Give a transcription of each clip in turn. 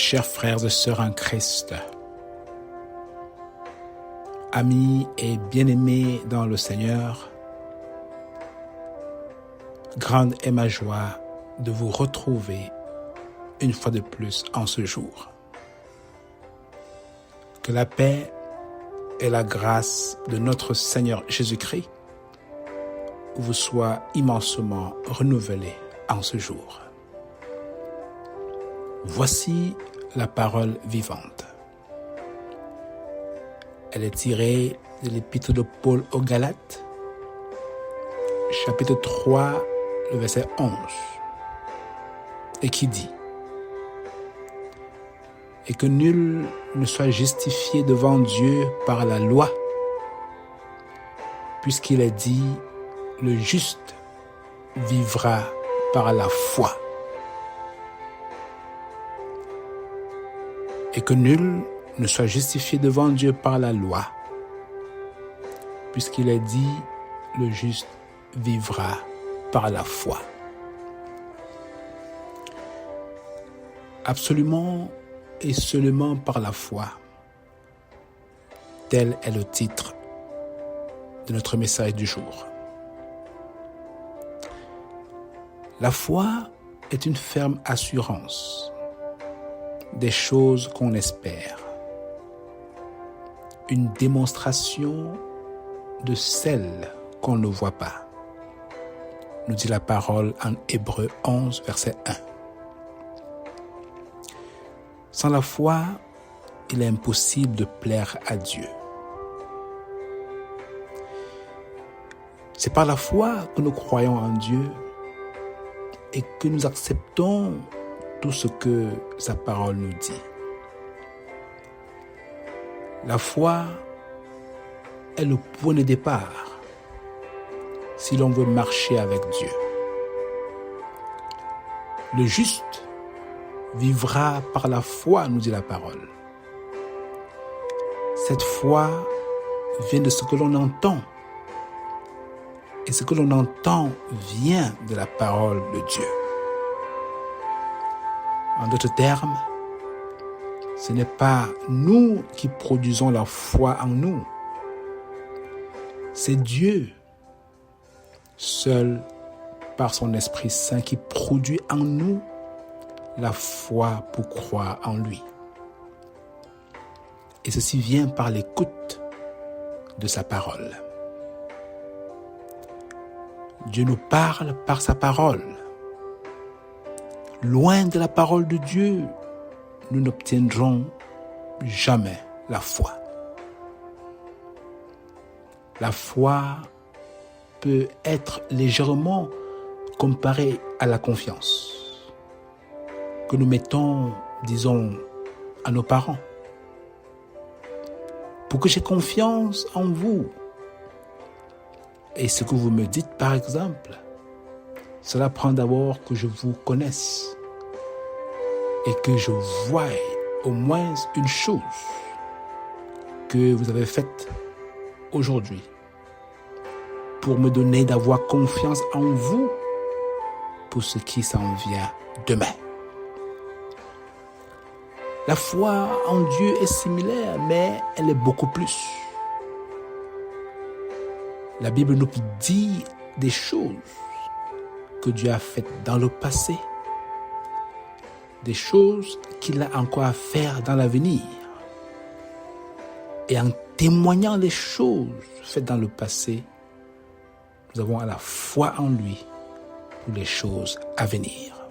Chers frères et sœurs en Christ, amis et bien-aimés dans le Seigneur, grande est ma joie de vous retrouver une fois de plus en ce jour. Que la paix et la grâce de notre Seigneur Jésus-Christ vous soient immensement renouvelées en ce jour. Voici la parole vivante. Elle est tirée de l'épître de Paul aux Galates, chapitre 3, le verset 11, et qui dit « Et que nul ne soit justifié devant Dieu par la loi, puisqu'il est dit « Le juste vivra par la foi ». Et que nul ne soit justifié devant Dieu par la loi, puisqu'il est dit « Le juste vivra par la foi ». Absolument et seulement par la foi. Tel est le titre de notre message du jour. La foi est une ferme assurance des choses qu'on espère, une démonstration de celles qu'on ne voit pas, nous dit la parole en Hébreux 11, verset 1. Sans la foi, il est impossible de plaire à Dieu. C'est par la foi que nous croyons en Dieu et que nous acceptons tout ce que sa parole nous dit. La foi est le point de départ si l'on veut marcher avec Dieu. Le juste vivra par la foi, nous dit la parole. Cette foi vient de ce que l'on entend. Et ce que l'on entend vient de la parole de Dieu. En d'autres termes, ce n'est pas nous qui produisons la foi en nous. C'est Dieu, seul par son Esprit Saint, qui produit en nous la foi pour croire en lui. Et ceci vient par l'écoute de sa parole. Dieu nous parle par sa parole. Loin de la parole de Dieu, nous n'obtiendrons jamais la foi. La foi peut être légèrement comparée à la confiance que nous mettons, disons, à nos parents. Pour que j'ai confiance en vous, et ce que vous me dites par exemple, cela prend d'abord que je vous connaisse et que je voie au moins une chose que vous avez faite aujourd'hui pour me donner d'avoir confiance en vous pour ce qui s'en vient demain. La foi en Dieu est similaire, mais elle est beaucoup plus. La Bible nous dit des choses que Dieu a faites dans le passé, des choses qu'il a encore à faire dans l'avenir. Et en témoignant les choses faites dans le passé, nous avons à la foi en lui pour les choses à venir.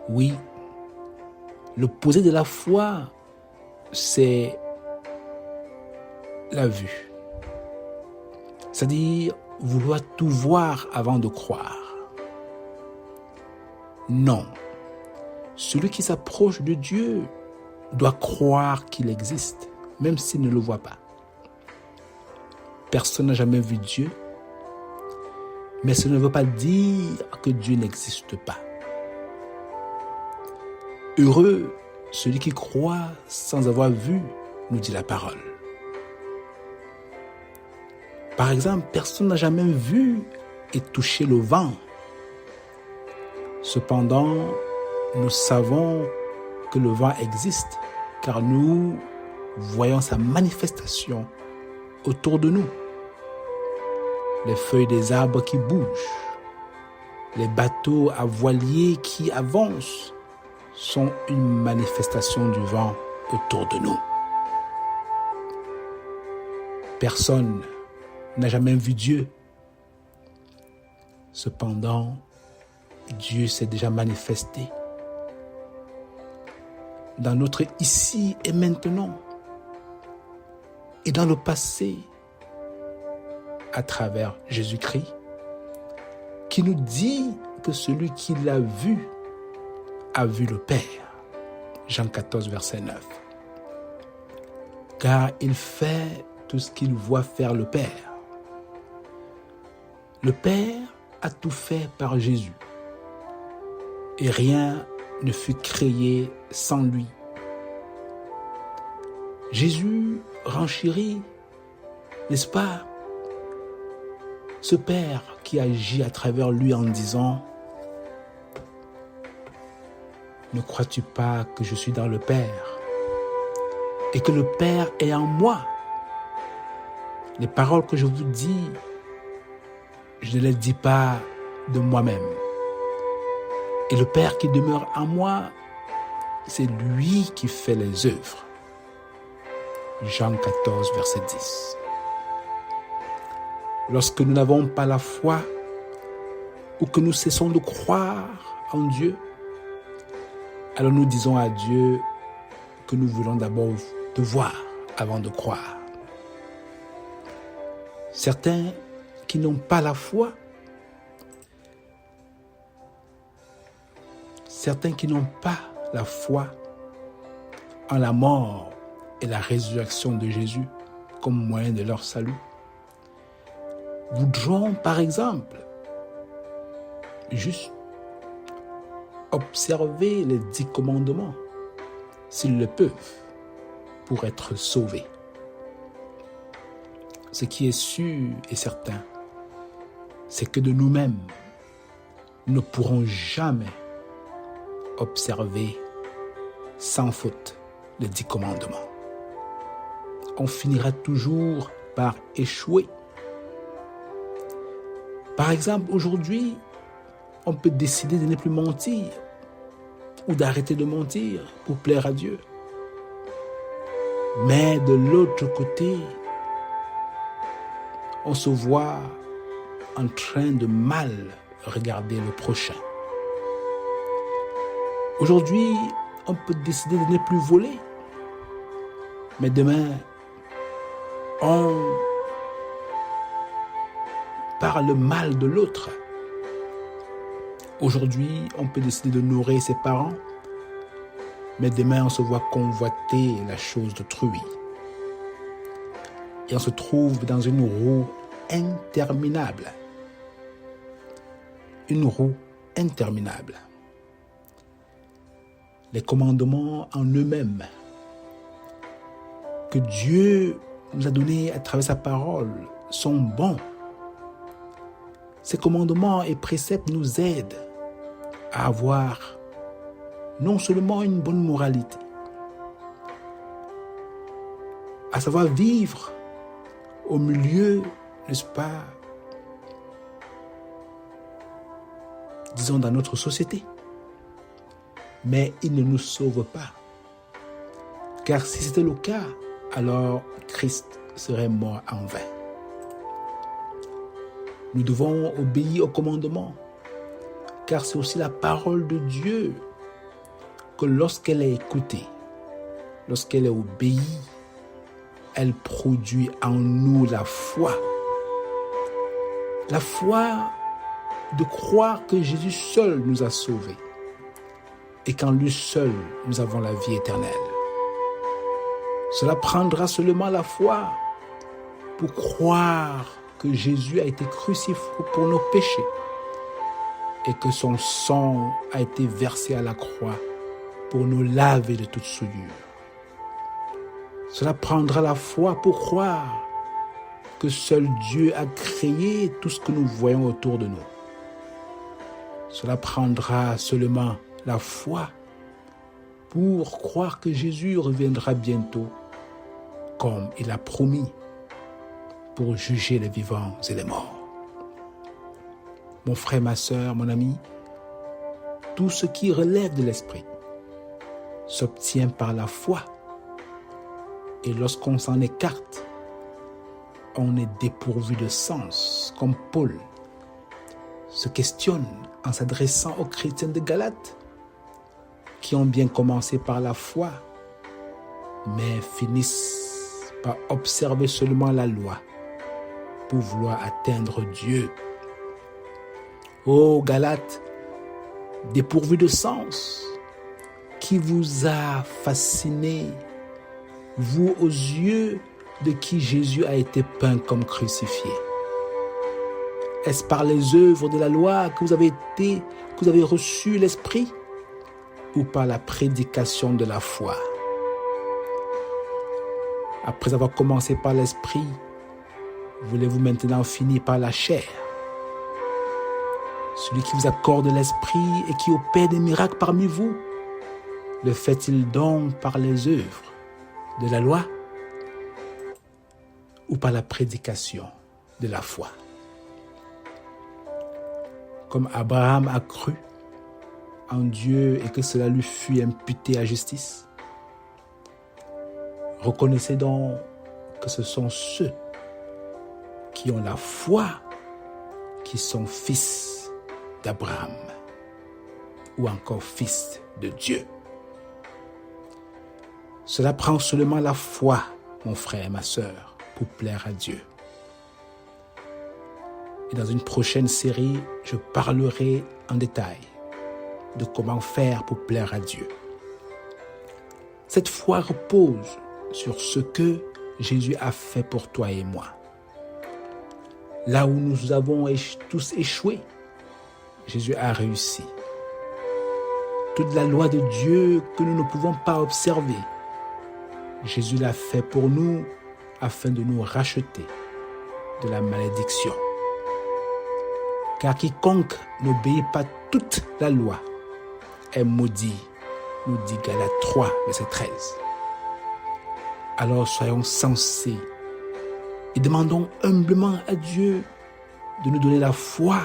Oui, l'opposé de la foi, c'est la vue. C'est-à-dire vouloir tout voir avant de croire. Non. Celui qui s'approche de Dieu doit croire qu'il existe, même s'il ne le voit pas. Personne n'a jamais vu Dieu, mais ce ne veut pas dire que Dieu n'existe pas. Heureux celui qui croit sans avoir vu, nous dit la parole. Par exemple, personne n'a jamais vu et touché le vent. Cependant, nous savons que le vent existe car nous voyons sa manifestation autour de nous. Les feuilles des arbres qui bougent, les bateaux à voilier qui avancent sont une manifestation du vent autour de nous. Personne n'a jamais vu Dieu. Cependant, Dieu s'est déjà manifesté dans notre ici et maintenant et dans le passé à travers Jésus-Christ qui nous dit que celui qui l'a vu a vu le Père. Jean 14, verset 9. Car il fait tout ce qu'il voit faire le Père. Le Père a tout fait par Jésus et rien ne fut créé sans lui. Jésus renchérit, n'est-ce pas, ce Père qui agit à travers lui en disant « Ne crois-tu pas que je suis dans le Père et que le Père est en moi? Les paroles que je vous dis, je ne les dis pas de moi-même. Et le Père qui demeure en moi, c'est lui qui fait les œuvres. » Jean 14, verset 10. Lorsque nous n'avons pas la foi ou que nous cessons de croire en Dieu, alors nous disons à Dieu que nous voulons d'abord te voir avant de croire. Certains qui n'ont pas la foi, en la mort et la résurrection de Jésus comme moyen de leur salut, voudront par exemple juste observer les 10 commandements, s'ils le peuvent, pour être sauvés. Ce qui est sûr et certain, c'est que de nous-mêmes, nous ne pourrons jamais observer sans faute les 10 commandements. On finira toujours par échouer. Par exemple, aujourd'hui, on peut décider de ne plus mentir ou d'arrêter de mentir pour plaire à Dieu. Mais de l'autre côté, on se voit en train de mal regarder le prochain. Aujourd'hui, on peut décider de ne plus voler. Mais demain, on parle mal de l'autre. Aujourd'hui, on peut décider d'honorer ses parents, mais demain, on se voit convoiter la chose d'autrui. Et on se trouve dans une roue interminable. Une roue interminable. Les commandements en eux-mêmes que Dieu nous a donnés à travers sa parole sont bons. Ces commandements et préceptes nous aident à avoir non seulement une bonne moralité, à savoir vivre au milieu, n'est-ce pas, disons dans notre société, mais il ne nous sauve pas. Car si c'était le cas, alors Christ serait mort en vain. Nous devons obéir aux commandements, car c'est aussi la parole de Dieu que lorsqu'elle est écoutée, lorsqu'elle est obéie, elle produit en nous la foi. La foi de croire que Jésus seul nous a sauvés et qu'en lui seul nous avons la vie éternelle. Cela prendra seulement la foi pour croire que Jésus a été crucifié pour nos péchés et que son sang a été versé à la croix pour nous laver de toute souillure. Cela prendra la foi pour croire que seul Dieu a créé tout ce que nous voyons autour de nous. Cela prendra seulement la foi pour croire que Jésus reviendra bientôt, comme il a promis, pour juger les vivants et les morts. Mon frère, ma sœur, mon ami, tout ce qui relève de l'esprit s'obtient par la foi. Et lorsqu'on s'en écarte, on est dépourvu de sens, comme Paul se questionne en s'adressant aux chrétiens de Galate, qui ont bien commencé par la foi, mais finissent par observer seulement la loi pour vouloir atteindre Dieu. Ô Galates, dépourvu de sens, qui vous a fasciné, vous aux yeux de qui Jésus a été peint comme crucifié? Est-ce par les œuvres de la loi que vous avez reçu l'Esprit, ou par la prédication de la foi? Après avoir commencé par l'Esprit, voulez-vous maintenant finir par la chair? Celui qui vous accorde l'Esprit et qui opère des miracles parmi vous, le fait-il donc par les œuvres de la loi ou par la prédication de la foi? Comme Abraham a cru en Dieu et que cela lui fut imputé à justice, reconnaissez donc que ce sont ceux qui ont la foi qui sont fils d'Abraham ou encore fils de Dieu. Cela prend seulement la foi, mon frère et ma sœur, pour plaire à Dieu. Et dans une prochaine série, je parlerai en détail de comment faire pour plaire à Dieu. Cette foi repose sur ce que Jésus a fait pour toi et moi. Là où nous avons tous échoué, Jésus a réussi. Toute la loi de Dieu que nous ne pouvons pas observer, Jésus l'a fait pour nous afin de nous racheter de la malédiction. Car quiconque n'obéit pas toute la loi est maudit, nous dit Galates 3, verset 13. Alors soyons sensés et demandons humblement à Dieu de nous donner la foi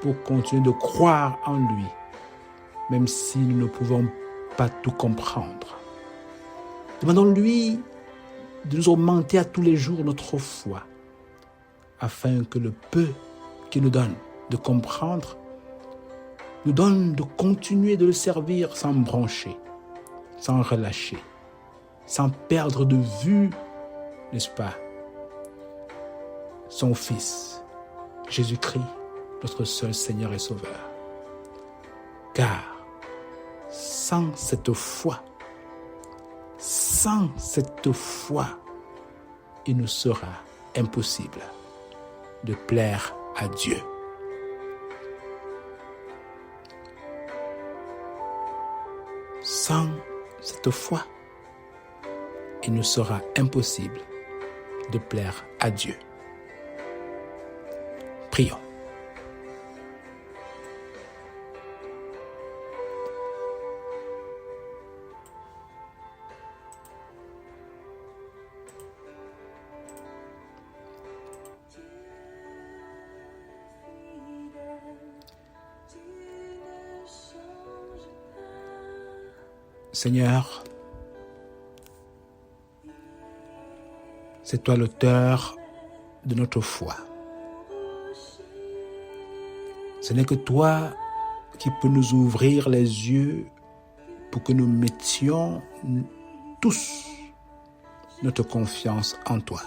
pour continuer de croire en lui, même si nous ne pouvons pas tout comprendre. Demandons-lui de nous augmenter à tous les jours notre foi, afin que le peu qu'il nous donne de comprendre nous donne de continuer de le servir sans broncher, sans relâcher, sans perdre de vue, n'est-ce pas, son Fils, Jésus-Christ, notre seul Seigneur et Sauveur. Car sans cette foi, il nous sera impossible de plaire à Dieu. Sans cette foi, il nous sera impossible de plaire à Dieu. Prions. Seigneur, c'est toi l'auteur de notre foi. Ce n'est que toi qui peux nous ouvrir les yeux pour que nous mettions tous notre confiance en toi.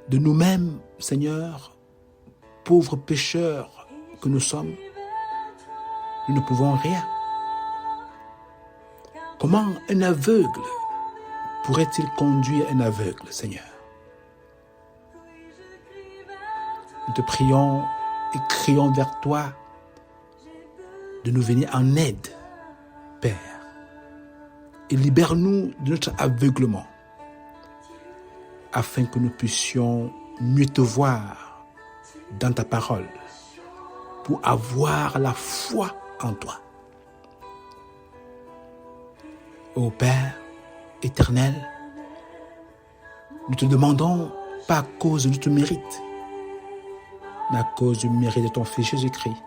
De nous-mêmes, Seigneur, pauvres pécheurs que nous sommes, nous ne pouvons rien. Comment un aveugle pourrait-il conduire un aveugle, Seigneur? Nous te prions et crions vers toi de nous venir en aide, Père, et libère-nous de notre aveuglement, afin que nous puissions mieux te voir dans ta parole, pour avoir la foi en toi. Ô Père éternel, nous te demandons, pas à cause de notre mérite, mais à cause du mérite de ton Fils Jésus-Christ,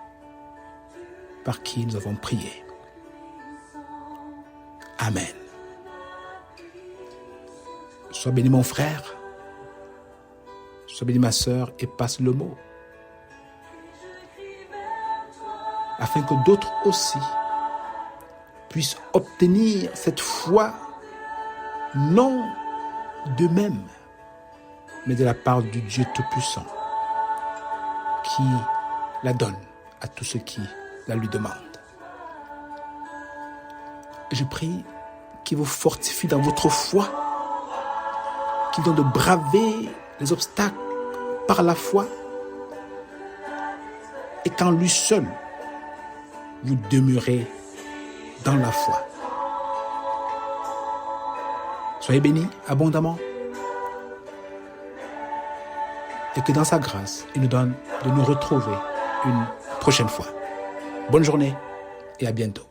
par qui nous avons prié. Amen. Sois béni mon frère, sois béni ma sœur et passe le mot, afin que d'autres aussi puissent obtenir cette foi, non d'eux-mêmes, mais de la part du Dieu Tout-Puissant, qui la donne à tous ceux qui la lui demandent. Je prie qu'il vous fortifie dans votre foi, qu'il donne de braver les obstacles par la foi, et qu'en lui seul, vous demeurez dans la foi. Soyez bénis abondamment, et que dans sa grâce, il nous donne de nous retrouver une prochaine fois. Bonne journée et à bientôt.